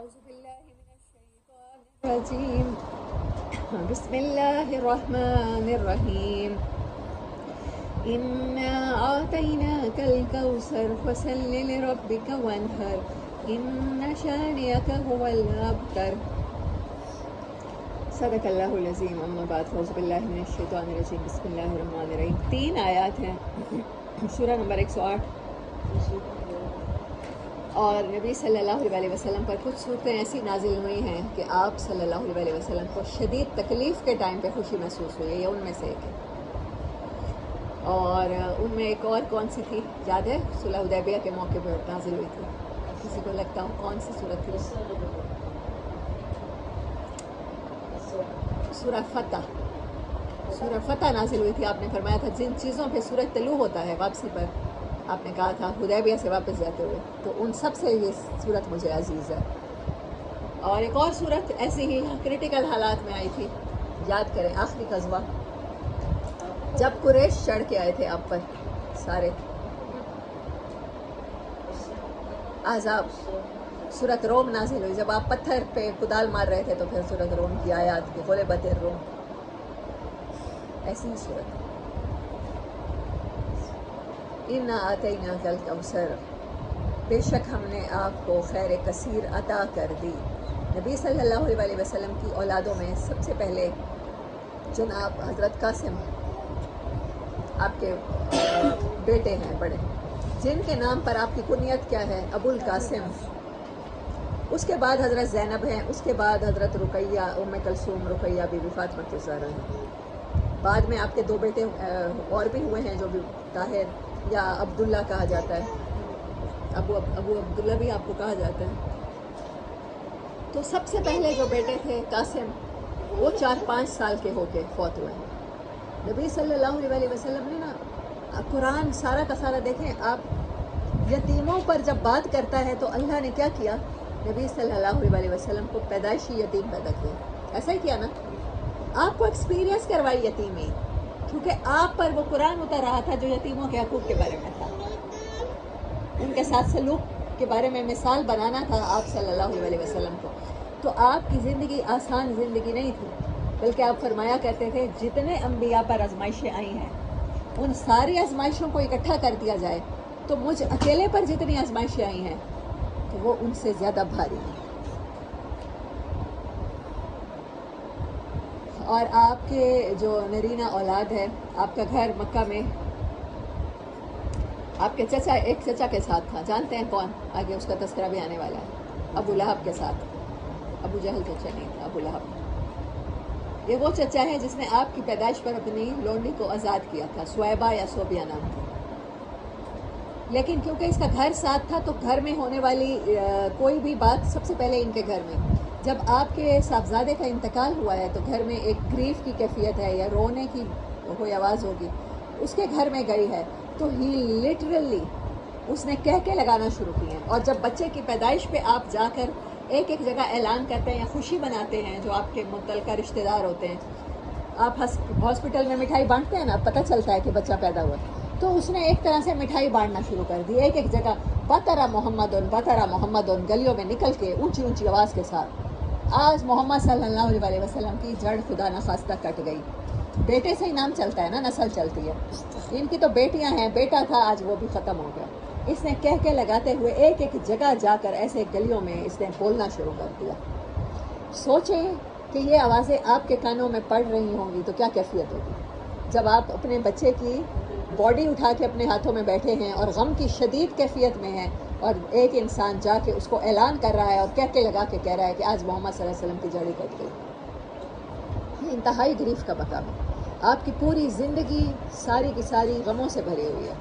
أعوذ بالله من الشيطان الرجيم. بسم الله الرحمن الرحيم. إنا أعطيناك الكوثر فصل لربك وانحر إن شانئك هو الأبتر. صدق اللہ العظیم. اما بعد فاعوذ باللہ من الشیطان الرجیم. بسم اللہ الرحمن الرحیم. 3 آیات ہیں سورہ نمبر 108 اور نبی صلی اللہ علیہ وسلم پر کچھ صورتیں ایسی نازل ہوئی ہیں کہ آپ صلی اللہ علیہ وسلم کو شدید تکلیف کے ٹائم پہ خوشی محسوس ہوئی ہے. یہ ان میں سے ایک ہے. اور ان میں ایک اور کون سی تھی یاد ہے؟ صلح حدیبیہ کے موقع پہ نازل ہوئی تھی. کسی کو لگتا ہوں کون سی صورت تھی؟ سورہ فتح. سورہ فتح نازل ہوئی تھی. آپ نے فرمایا تھا جن چیزوں پہ سورج طلوع ہوتا ہے واپسی پر، آپ نے کہا تھا حدیبیہ سے واپس جاتے ہوئے، تو ان سب سے یہ صورت مجھے عزیز ہے. اور ایک اور صورت ایسی ہی کریٹیکل حالات میں آئی تھی، یاد کریں، آخری غزوہ جب قریش چڑھ کے آئے تھے آپ پر سارے. عذاب. سورت روم نازل ہوئی جب آپ پتھر پہ کدال مار رہے تھے، تو پھر سورت روم کی آیات کی غلبت الروم. ایسی ہی صورت. اِنَّا آتَيْنَاكَ الْكَوْثَرَ، بے شک ہم نے آپ کو خیر کثیر عطا کر دی. نبی صلی اللہ علیہ وسلم کی اولادوں میں سب سے پہلے جناب حضرت قاسم آپ کے بیٹے ہیں بڑے، جن کے نام پر آپ کی کنیت کیا ہے؟ ابو القاسم. اس کے بعد حضرت زینب ہیں، اس کے بعد حضرت رقیہ ام کلثوم رقیہ بی بی فاطمہ الزہرا ہیں. بعد میں آپ کے 2 بیٹے اور بھی ہوئے ہیں جو بھی طاہر یا عبداللہ کہا جاتا ہے، ابو عبداللہ بھی آپ کو کہا جاتا ہے. تو سب سے پہلے جو بیٹے تھے قاسم، وہ 4-5 سال کے ہو کے فوت ہوئے ہیں. نبی صلی اللہ علیہ وسلم نے نا قرآن سارا کا سارا دیکھیں آپ، یتیموں پر جب بات کرتا ہے تو اللہ نے کیا کیا؟ نبی صلی اللہ علیہ وسلم کو پیدائشی یتیم پیدا کیا. ایسا ہی کیا نا؟ آپ کو ایکسپیرینس کروائی یتیمی، کیونکہ آپ پر وہ قرآن اتر رہا تھا جو یتیموں کے حقوق کے بارے میں تھا، ان کے ساتھ سلوک کے بارے میں مثال بنانا تھا آپ صلی اللہ علیہ وسلم کو. تو آپ کی زندگی آسان زندگی نہیں تھی، بلکہ آپ فرمایا کرتے تھے جتنے انبیاء پر آزمائشیں آئی ہیں ان ساری آزمائشوں کو اکٹھا کر دیا جائے تو مجھ اکیلے پر جتنی آزمائشیں آئی ہیں تو وہ ان سے زیادہ بھاری ہیں. اور آپ کے جو نرینہ اولاد ہے، آپ کا گھر مکہ میں آپ کے چچا، ایک چچا کے ساتھ تھا، جانتے ہیں کون؟ آگے اس کا تذکرہ بھی آنے والا ہے. ابو لہب کے ساتھ. ابو جہل چچا نہیں تھا، ابو لہب. یہ وہ چچا ہے جس نے آپ کی پیدائش پر اپنی لونڈی کو آزاد کیا تھا، سویبہ یا صوبیہ نام تھی. لیکن کیونکہ اس کا گھر ساتھ تھا تو گھر میں ہونے والی کوئی بھی بات سب سے پہلے ان کے گھر میں. جب آپ کے صاحبزادے کا انتقال ہوا ہے تو گھر میں ایک گریف کی کیفیت ہے یا رونے کی کوئی آواز ہوگی، اس کے گھر میں گئی ہے تو ہی لٹرلی اس نے کہہ کے لگانا شروع کی ہیں. اور جب بچے کی پیدائش پہ آپ جا کر ایک جگہ اعلان کرتے ہیں یا خوشی مناتے ہیں، جو آپ کے متعلقہ رشتہ دار ہوتے ہیں، آپ ہاسپٹل میں مٹھائی بانٹتے ہیں نا، پتہ چلتا ہے کہ بچہ پیدا ہوا، تو اس نے ایک طرح سے مٹھائی بانٹنا شروع کر دی. ایک جگہ بطرہ محمد گلیوں میں نکل کے اونچی اونچی آواز کے ساتھ. آج محمد صلی اللہ علیہ وسلم کی جڑ خدا نخواستہ کٹ گئی. بیٹے سے ہی نام چلتا ہے نا، نسل چلتی ہے. ان کی تو بیٹیاں ہیں، بیٹا تھا آج وہ بھی ختم ہو گیا. اس نے کہہ کے لگاتے ہوئے ایک جگہ جا کر ایسے گلیوں میں اس نے بولنا شروع کر دیا. سوچیں کہ یہ آوازیں آپ کے کانوں میں پڑ رہی ہوں گی تو کیا کیفیت ہوگی جب آپ اپنے بچے کی باڈی اٹھا کے اپنے ہاتھوں میں بیٹھے ہیں اور غم کی شدید کیفیت میں ہیں، اور ایک انسان جا کے اس کو اعلان کر رہا ہے اور کہہ کے لگا کے کہہ رہا ہے کہ آج محمد صلی اللہ علیہ وسلم کی جڑی کٹ گئی. یہ انتہائی گریف کا مقام ہے. آپ کی پوری زندگی ساری کی ساری غموں سے بھری ہوئی ہے.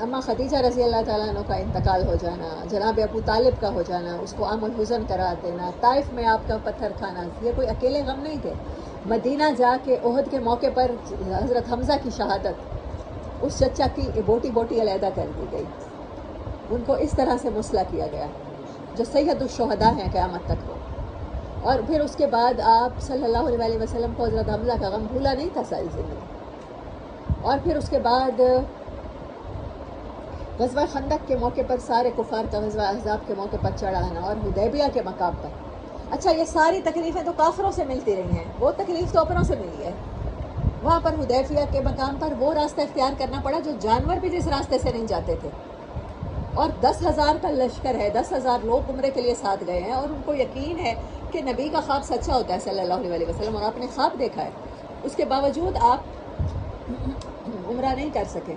اما خدیجہ رضی اللہ تعالیٰ عنہ کا انتقال ہو جانا، جناب ابو طالب کا ہو جانا، اس کو عام الحزن قرار دینا، طائف میں آپ کا پتھر کھانا، یہ کوئی اکیلے غم نہیں تھے. مدینہ جا کے احد کے موقع پر حضرت حمزہ کی شہادت، اس چچا کی بوٹی علیحدہ کر دی گئی، ان کو اس طرح سے مسلح کیا گیا جو سید الشہداء ہیں قیامت تک ہو. اور پھر اس کے بعد آپ صلی اللہ علیہ وسلم کو حضرت حمزہ کا غم بھولا نہیں تھا ساری زندگی. اور پھر اس کے بعد غزوہ خندق کے موقع پر سارے کفار کا غزوہ احزاب کے موقع پر چڑھ آنا اور حدیبیہ کے مقام پر. اچھا یہ ساری تکلیفیں تو کافروں سے ملتی رہی ہیں، وہ تکلیف تو اپنوں سے ملی ہے. وہاں پر حدیبیہ کے مقام پر وہ راستہ اختیار کرنا پڑا جو جانور بھی جس راستے سے نہیں جاتے تھے، اور 10,000 کا لشکر ہے، 10,000 لوگ عمرے کے لیے ساتھ گئے ہیں، اور ان کو یقین ہے کہ نبی کا خواب سچا ہوتا ہے صلی اللہ علیہ وسلم، اور آپ نے خواب دیکھا ہے. اس کے باوجود آپ عمرہ نہیں کر سکے،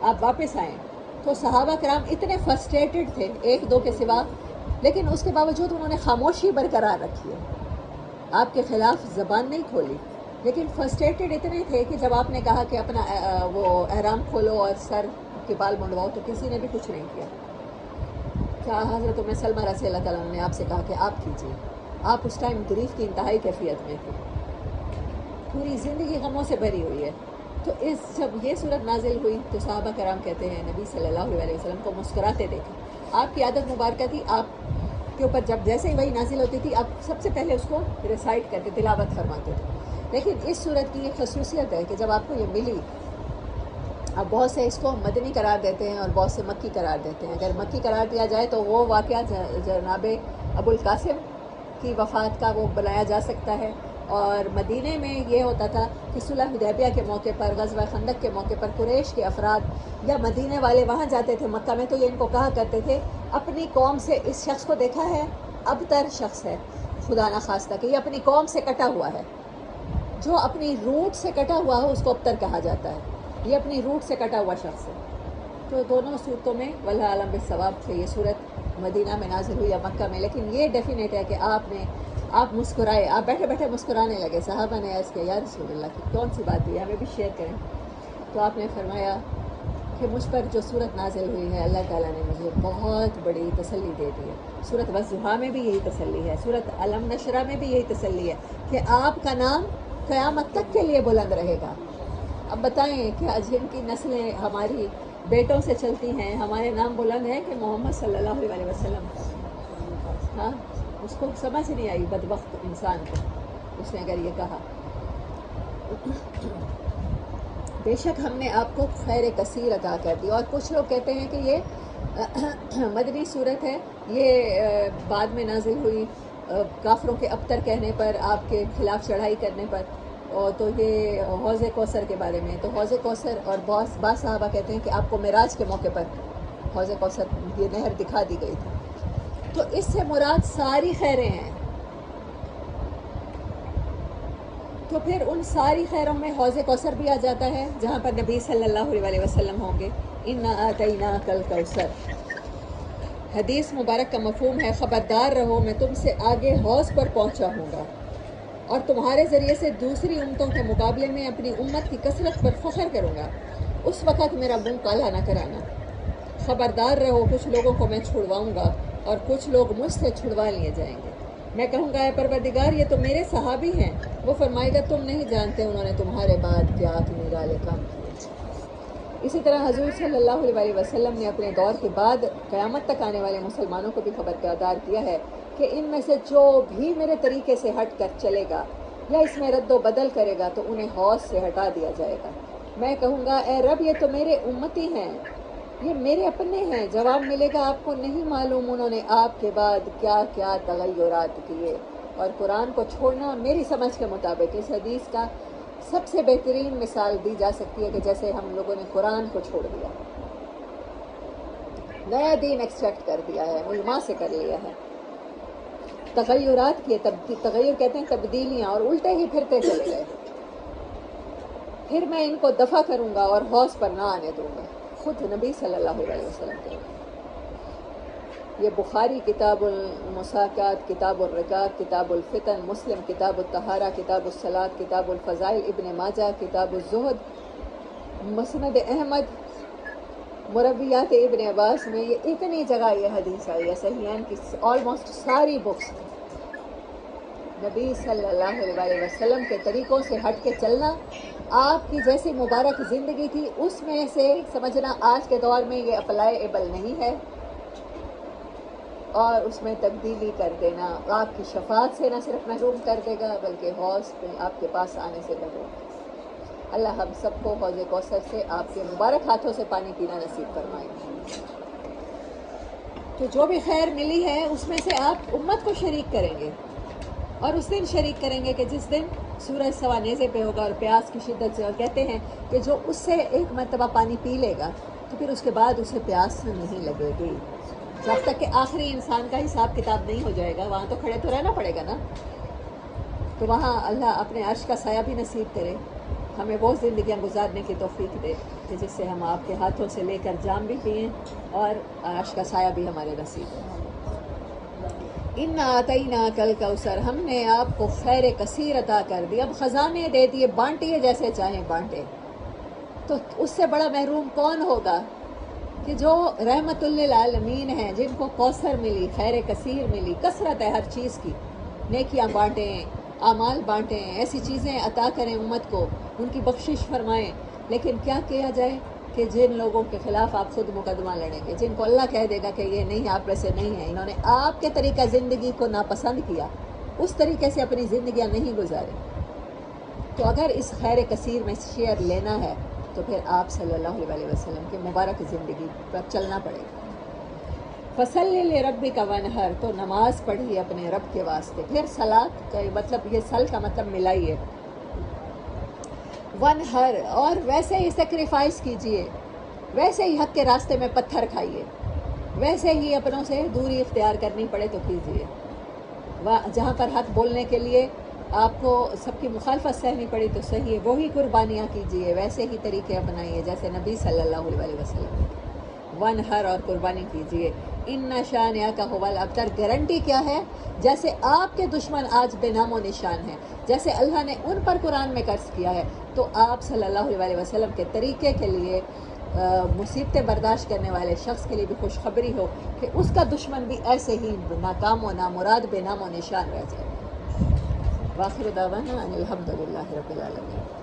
آپ واپس آئیں. تو صحابہ کرام اتنے فرسٹریٹڈ تھے ایک دو کے سوا، لیکن اس کے باوجود انہوں نے خاموشی برقرار رکھی ہے، آپ کے خلاف زبان نہیں کھولی. لیکن فرسٹریٹڈ اتنے تھے کہ جب آپ نے کہا کہ اپنا وہ احرام کھولو اور سر کے بال منڈواؤ تو کسی نے بھی کچھ نہیں کیا. کیا حضرت ام سلمہ رضی اللہ تعالیٰ نے آپ سے کہا کہ آپ کیجیے. آپ اس ٹائم گریف کی انتہائی کیفیت میں تھے، پوری زندگی غموں سے بھری ہوئی ہے. تو جب یہ صورت نازل ہوئی تو صحابہ کرام کہتے ہیں نبی صلی اللہ علیہ وسلم کو مسکراتے دیکھا. آپ کی عادت مبارکہ تھی، آپ کے اوپر جب جیسے ہی وہی نازل ہوتی تھی آپ سب سے پہلے اس کو ریسائٹ کرتے، تلاوت فرماتے تھے. لیکن اس صورت کی یہ خصوصیت ہے کہ جب آپ کو یہ ملی، اب بہت سے اس کو مدنی قرار دیتے ہیں اور بہت سے مکی قرار دیتے ہیں. اگر مکی قرار دیا جائے تو وہ واقعہ جناب ابو القاسم کی وفات کا وہ بنایا جا سکتا ہے. اور مدینے میں یہ ہوتا تھا کہ صلح حدیبیہ کے موقع پر، غزوہ خندق کے موقع پر قریش کے افراد یا مدینے والے وہاں جاتے تھے مکہ میں، تو یہ ان کو کہا کرتے تھے اپنی قوم سے اس شخص کو دیکھا ہے، ابتر شخص ہے، خدا نخواستہ کہ یہ اپنی قوم سے کٹا ہوا ہے. جو اپنی روٹ سے کٹا ہوا ہو اس کو ابتر کہا جاتا ہے، یہ اپنی روٹ سے کٹا ہوا شخص ہے. تو دونوں صورتوں میں واللہ اعلم بالصواب سے یہ صورت مدینہ میں نازل ہوئی یا مکہ میں. لیکن یہ ڈیفینیٹ ہے کہ آپ مسکرائے، آپ بیٹھے بیٹھے مسکرانے لگے. صحابہ نے عرض کیا یا رسول اللہ کی کون سی بات ہے، ہمیں بھی شیئر کریں. تو آپ نے فرمایا کہ مجھ پر جو صورت نازل ہوئی ہے اللہ تعالیٰ نے مجھے بہت بڑی تسلی دے دی ہے. صورت والضحیٰ میں بھی یہی تسلی ہے، صورت علم نشرہ میں بھی یہی تسلی ہے کہ آپ کا نام قیامت تک کے لیے بلند رہے گا. اب بتائیں کہ جن کی نسلیں ہماری بیٹوں سے چلتی ہیں، ہمارے نام بلند ہیں کہ محمد صلی اللہ علیہ وسلم. ہاں اس کو سمجھ نہیں آئی بدبخت انسان کو، اس نے اگر یہ کہا. بے شک ہم نے آپ کو خیر کثیر عطا کر دی. اور کچھ لوگ کہتے ہیں کہ یہ مدنی صورت ہے، یہ بعد میں نازل ہوئی کافروں کے ابتر کہنے پر، آپ کے خلاف چڑھائی کرنے پر. اور تو یہ حوض کوثر کے بارے میں، تو حوض کوثر اور بعض صحابہ کہتے ہیں کہ آپ کو معراج کے موقع پر حوض کوثر یہ نہر دکھا دی گئی تھی. تو اس سے مراد ساری خیریں ہیں. تو پھر ان ساری خیروں میں حوض کوثر بھی آ جاتا ہے جہاں پر نبی صلی اللہ علیہ وسلم ہوں گے. انا آتیناک الکوثر، حدیث مبارک کا مفہوم ہے خبردار رہو میں تم سے آگے حوض پر پہنچا ہوں گا اور تمہارے ذریعے سے دوسری امتوں کے مقابلے میں اپنی امت کی کثرت پر فخر کروں گا. اس وقت میرا منہ کالا نہ کرانا. خبردار رہو کچھ لوگوں کو میں چھڑواؤں گا اور کچھ لوگ مجھ سے چھڑوا لیے جائیں گے. میں کہوں گا اے پروردگار یہ تو میرے صحابی ہیں. وہ فرمائے گا تم نہیں جانتے انہوں نے تمہارے بعد کیا نرالے کام کیے. اسی طرح حضور صلی اللہ علیہ وسلم نے اپنے دور کے بعد قیامت تک آنے والے مسلمانوں کو بھی خبردار کیا ہے کہ ان میں سے جو بھی میرے طریقے سے ہٹ کر چلے گا یا اس میں رد و بدل کرے گا تو انہیں حوض سے ہٹا دیا جائے گا. میں کہوں گا اے رب یہ تو میرے امتی ہیں، یہ میرے اپنے ہیں. جواب ملے گا آپ کو نہیں معلوم انہوں نے آپ کے بعد کیا کیا تغیرات کیے. اور قرآن کو چھوڑنا میری سمجھ کے مطابق اس حدیث کا سب سے بہترین مثال دی جا سکتی ہے کہ جیسے ہم لوگوں نے قرآن کو چھوڑ دیا، نیا دین ایکسپیکٹ کر دیا ہے، علماء سے کر لیا ہے، تغیرات کیے. تغیر کہتے ہیں تبدیلیاں، اور الٹے ہی پھرتے چلے گئے. پھر میں ان کو دفع کروں گا اور حوض پر نہ آنے دوں گا. خود نبی صلی اللہ علیہ وسلم کے یہ بخاری کتاب المساکات، کتاب الرقاق، کتاب الفتن، مسلم کتاب الطہارہ، کتاب الصلاۃ، کتاب الفضائل، ابن ماجہ کتاب الزہد، مسند احمد، مرویات ابن عباس میں یہ اتنی جگہ یہ حدیث آئی ہے. صحیحین کی آلموسٹ ساری بکس میں نبی صلی اللہ علیہ وسلم کے طریقوں سے ہٹ کے چلنا، آپ کی جیسی مبارک زندگی تھی اس میں سے سمجھنا آج کے دور میں یہ اپلائیبل نہیں ہے، اور اس میں تبدیلی کر دینا آپ کی شفاعت سے نہ صرف محروم کر دے گا بلکہ حوض پہ آپ کے پاس آنے سے محروم. اللہ ہم سب کو حوض کوثر سے آپ کے مبارک ہاتھوں سے پانی پینا نصیب فرمائے. تو جو بھی خیر ملی ہے اس میں سے آپ امت کو شریک کریں گے، اور اس دن شریک کریں گے کہ جس دن سورج سوا نیزے پہ ہوگا اور پیاس کی شدت سے، اور کہتے ہیں کہ جو اس سے ایک مرتبہ پانی پی لے گا تو پھر اس کے بعد اسے پیاس نہیں لگے گی، جب تک کہ آخری انسان کا حساب کتاب نہیں ہو جائے گا، وہاں تو کھڑے تو رہنا پڑے گا نا۔ تو وہاں اللہ اپنے عرش کا سایہ بھی نصیب کرے، ہمیں وہ زندگیاں گزارنے کی توفیق دے کہ جس سے ہم آپ کے ہاتھوں سے لے کر جام بھی پئیں اور عرش کا سایہ بھی ہمارے نصیب ہو۔ اِنَّا أَعْطَيْنَاكَ الْكَوْثَرَ، ہم نے آپ کو خیر کثیر عطا کر دی، اب خزانے دے دیے، بانٹیے جیسے چاہیں بانٹے۔ تو اس سے بڑا محروم کون ہوگا کہ جو رحمت للعالمین ہیں، جن کو کوثر ملی، خیر کثیر ملی، کثرت ہے ہر چیز کی، نیکیاں بانٹیں، اعمال بانٹیں، ایسی چیزیں عطا کریں امت کو، ان کی بخشش فرمائیں، لیکن کیا کیا جائے کہ جن لوگوں کے خلاف آپ خود مقدمہ لڑیں گے، جن کو اللہ کہہ دے گا کہ یہ نہیں، آپ ویسے نہیں ہیں، انہوں نے آپ کے طریقہ زندگی کو ناپسند کیا، اس طریقے سے اپنی زندگیاں نہیں گزاریں، تو اگر اس خیر کثیر میں شیئر لینا ہے تو پھر آپ صلی اللہ علیہ وسلم کی مبارک زندگی پر چلنا پڑے گا۔ فَصَلِّ لِرَبِّكَ وَانْحَرْ، تو نماز پڑھی اپنے رب کے واسطے۔ پھر صلاۃ کا مطلب، یہ سل کا مطلب ملائیے، وَانْحَرْ، اور ویسے ہی سیکریفائس کیجئے، ویسے ہی حق کے راستے میں پتھر کھائیے، ویسے ہی اپنوں سے دوری اختیار کرنی پڑے تو کیجئے، جہاں پر حق بولنے کے لیے آپ کو سب کی مخالفت سہنی پڑی تو صحیح ہے، وہی قربانیاں کیجئے، ویسے ہی طریقے اپنائیے جیسے نبی صلی اللہ علیہ وسلم۔ وَانْحَرْ، اور قربانی کیجئے۔ اِنَّ شَانِئَکَ هُوَ الْأَبْتَرُ، گارنٹی کیا ہے؟ جیسے آپ کے دشمن آج بے نام و نشان ہیں، جیسے اللہ نے ان پر قرآن میں قرض کیا ہے، تو آپ صلی اللہ علیہ وسلم کے طریقے کے لیے مصیبتیں برداشت کرنے والے شخص کے لیے بھی خوشخبری ہو کہ اس کا دشمن بھی ایسے ہی ناکام و نامراد بے نام و نشان رہ جائے۔ وآخر دعوانا ان الحمد للہ رب العالمین۔